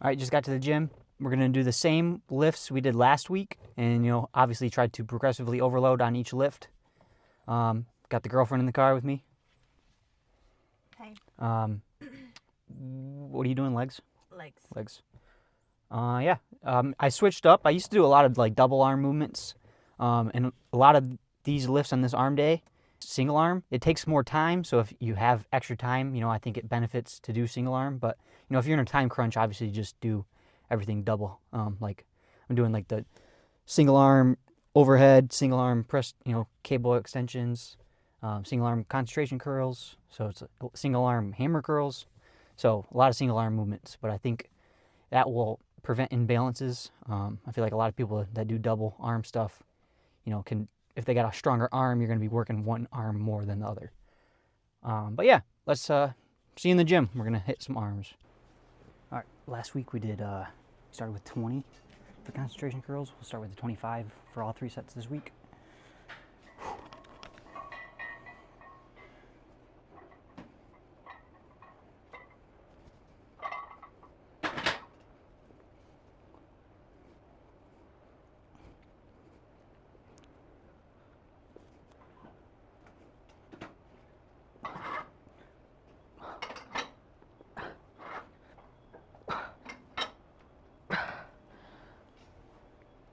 All right, just got to the gym. We're gonna do the same lifts we did last week, and obviously try to progressively overload on each lift. Got the girlfriend in the car with me. Hey. What are you doing? Legs? Legs. Legs. Yeah. I switched up. I used to do a lot of like double arm movements, and a lot of these lifts on this arm day, single arm. It takes more time, so if you have extra time, I think it benefits to do single arm. But if you're in a time crunch, obviously just do everything double. Like I'm doing like the single arm overhead, single arm press, cable extensions, single arm concentration curls. So it's single arm hammer curls. So a lot of single arm movements, but I think that will prevent imbalances. I feel like a lot of people that do double arm stuff, if they got a stronger arm, you're going to be working one arm more than the other. But yeah, let's see you in the gym. We're going to hit some arms. All right, last week we started with 20 for concentration curls. We'll start with the 25 for all 3 sets this week.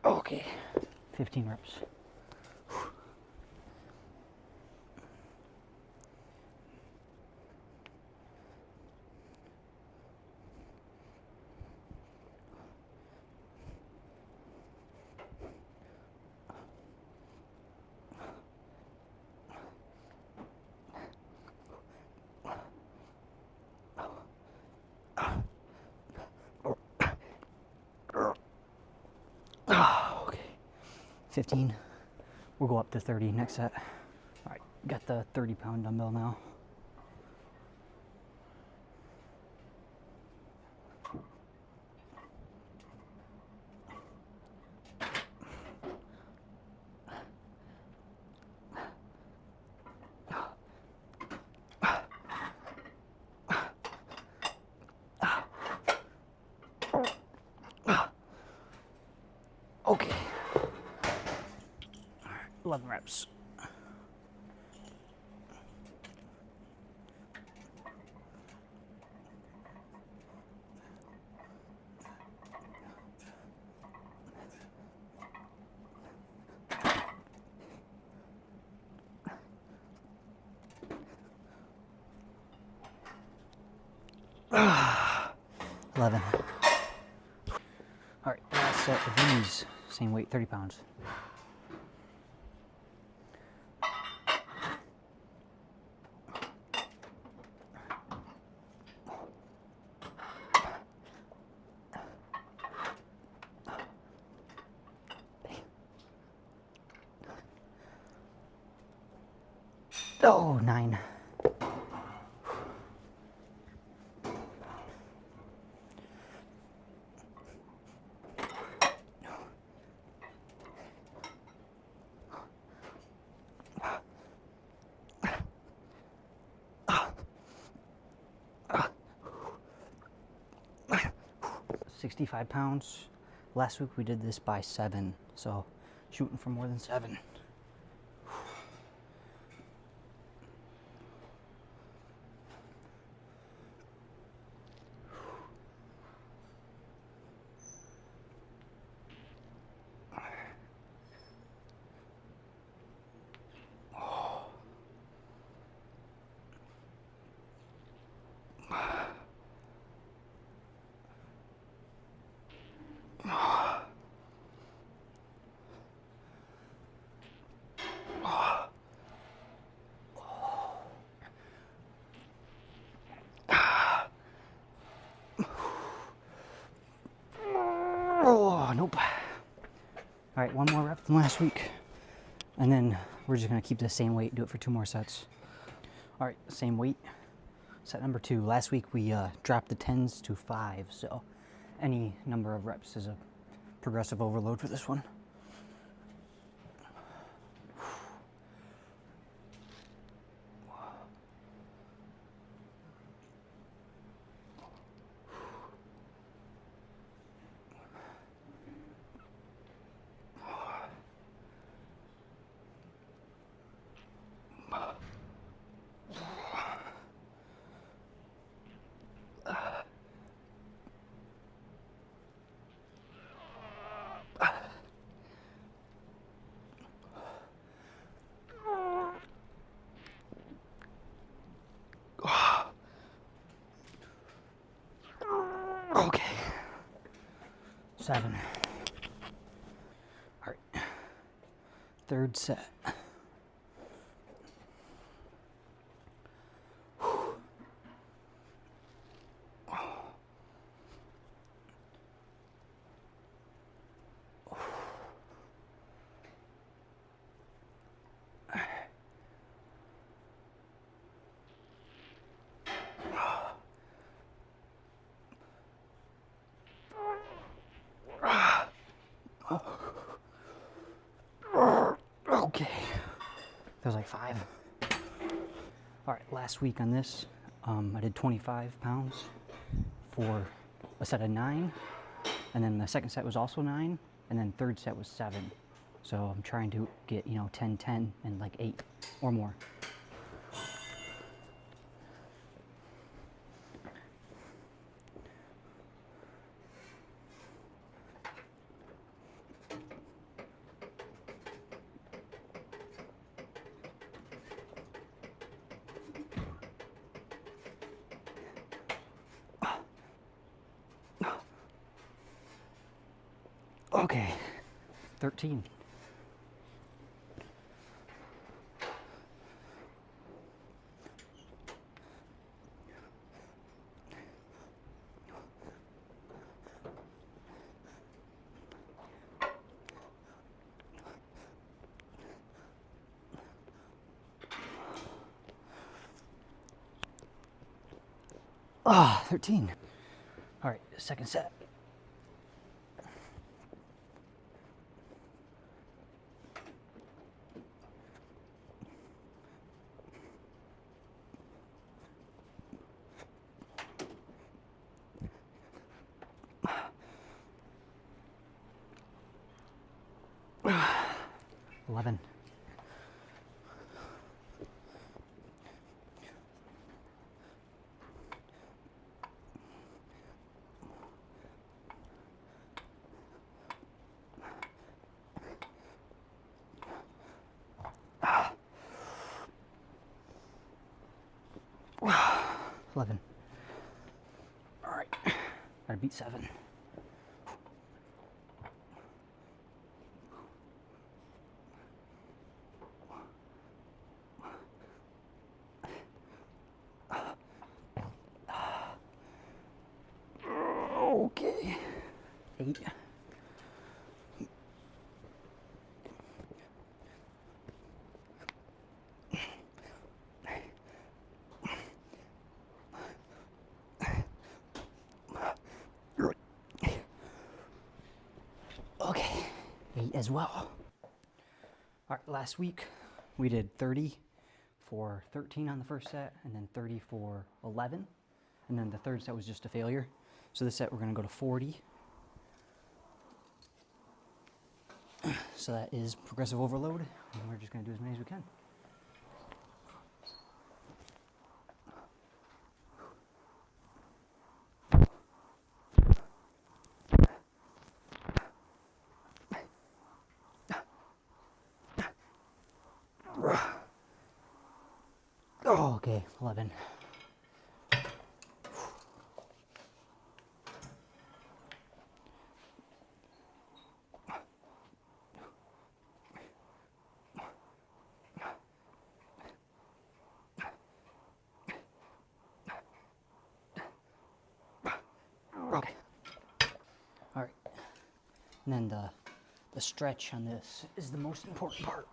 Okay, 15 reps. Okay, 15. We'll go up to 30 next set. All right, got the 30-pound dumbbell now. Okay. All right, 11 reps. Ah, 11. All right, last set of these. Same weight, 30 pounds. Oh, 9. $65 pounds. Last week we did this by 7, so shooting for more than 7. Oh, nope. All right, one more rep than last week. And then we're just gonna keep the same weight, do it for 2 more sets. All right, same weight. Set number 2. Last week we dropped the 10s to 5, so any number of reps is a progressive overload for this one. Okay. 7. All right. Third set. Okay. That was like 5. All right, last week on this, I did 25 pounds for a set of 9, and then the second set was also 9, and then third set was 7. So I'm trying to get, 10, 10, and like 8 or more. Okay, 13. Ah, 13. All right, second set. Ah, 11. Ah. 11. All right, gotta beat 7. Okay. 8. Okay, 8 as well. All right, last week we did 30 for 13 on the first set, and then 30 for 11, and then the third set was just a failure. So this set we're gonna go to 40. So that is progressive overload, and we're just gonna do as many as we can. Oh, okay, 11. Okay. All right. And then the stretch on this is the most important part.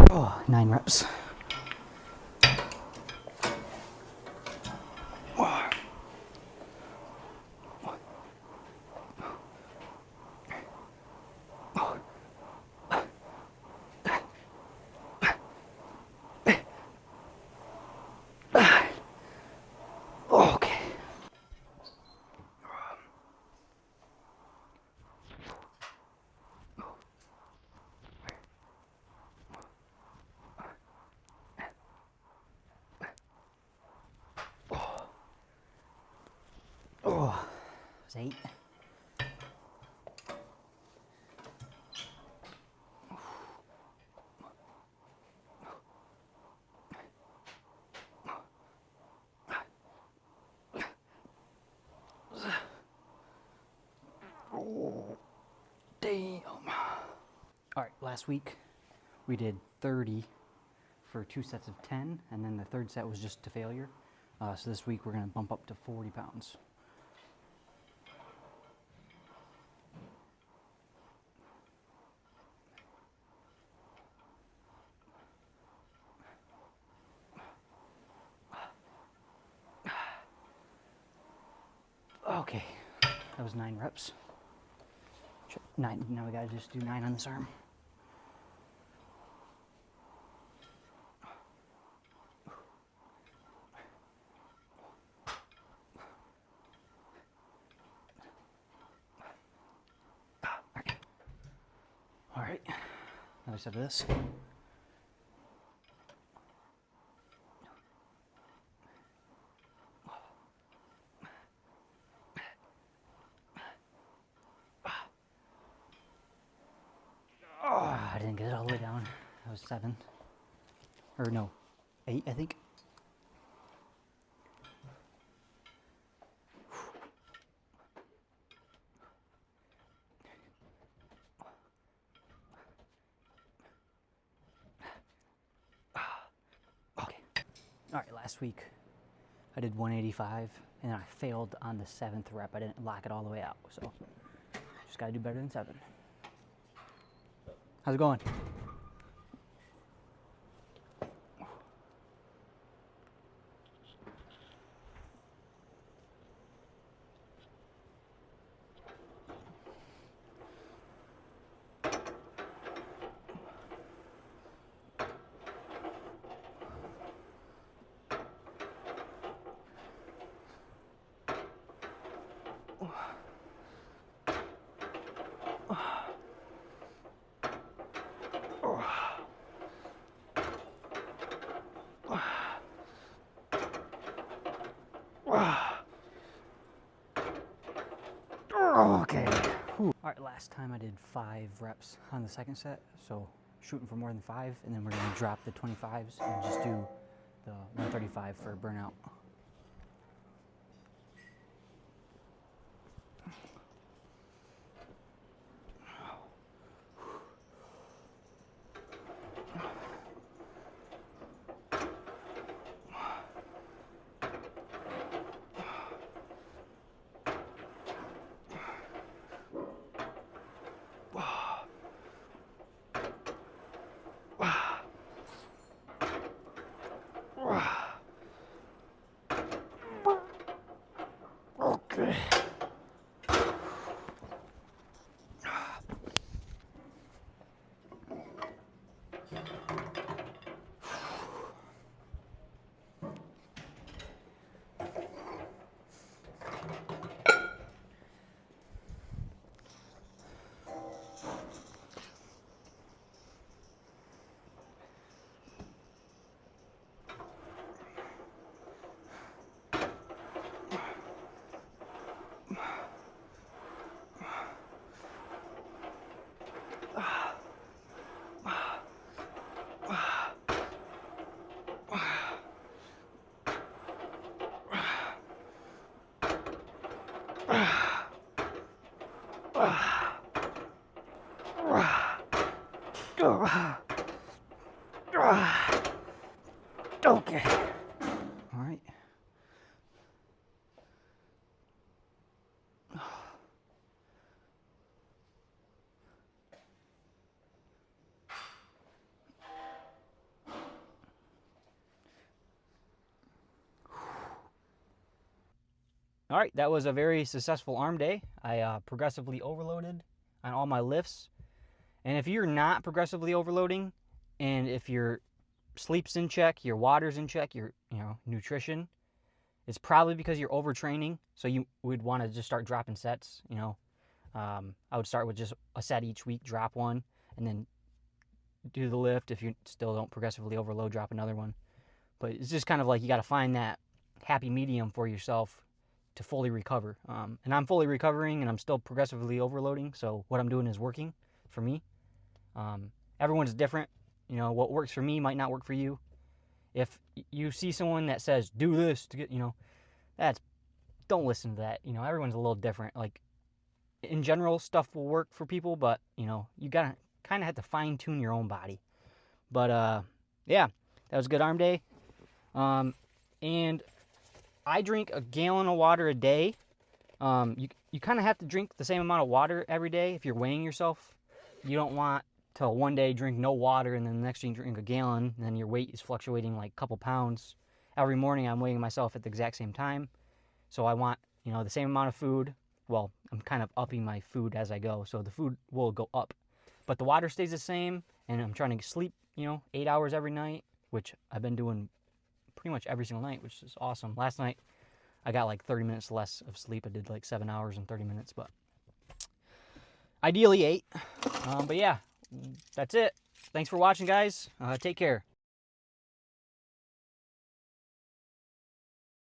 Oh, 9 reps. Okay. Oh, it was 8. Damn. All right, last week we did 30 for 2 sets of 10, and then the third set was just to failure. So this week we're gonna bump up to 40 pounds. Okay, that was 9 reps. 9, now we gotta just do 9 on this arm. All right, another set of this. Oh, I didn't get it all the way down. That was 7. Or no, 8, I think. Okay. All right, last week I did 185, and I failed on the 7th rep. I didn't lock it all the way out, so just gotta do better than 7. How's it going? Okay. Whew. All right, last time I did 5 reps on the second set, so shooting for more than 5, and then we're gonna drop the 25s and just do the 135 for burnout. Okay. Okay. All right. All right, that was a very successful arm day. I progressively overloaded on all my lifts. And if you're not progressively overloading, and if your sleep's in check, your water's in check, your nutrition, it's probably because you're overtraining. So you would want to just start dropping sets. I would start with just a set each week, drop one, and then do the lift. If you still don't progressively overload, drop another one. But it's just kind of like you got to find that happy medium for yourself to fully recover. And I'm fully recovering, and I'm still progressively overloading. So what I'm doing is working for me. Everyone's different. What works for me might not work for you. If you see someone that says, do this to get, don't listen to that. Everyone's a little different. Like, in general, stuff will work for people, but you know, you gotta kind of have to fine tune your own body. But yeah, that was a good arm day. And I drink a gallon of water a day. You kind of have to drink the same amount of water every day if you're weighing yourself. You don't want to one day drink no water and then the next day you drink a gallon, and then your weight is fluctuating like a couple pounds. Every morning I'm weighing myself at the exact same time. So I want, you know, the same amount of food. Well, I'm kind of upping my food as I go, so the food will go up. But the water stays the same, and I'm trying to sleep, you know, 8 hours every night, which I've been doing pretty much every single night, which is awesome. Last night, I got like 30 minutes less of sleep. I did like 7 hours and 30 minutes, but ideally 8. But yeah, that's it. Thanks for watching, guys. Take care.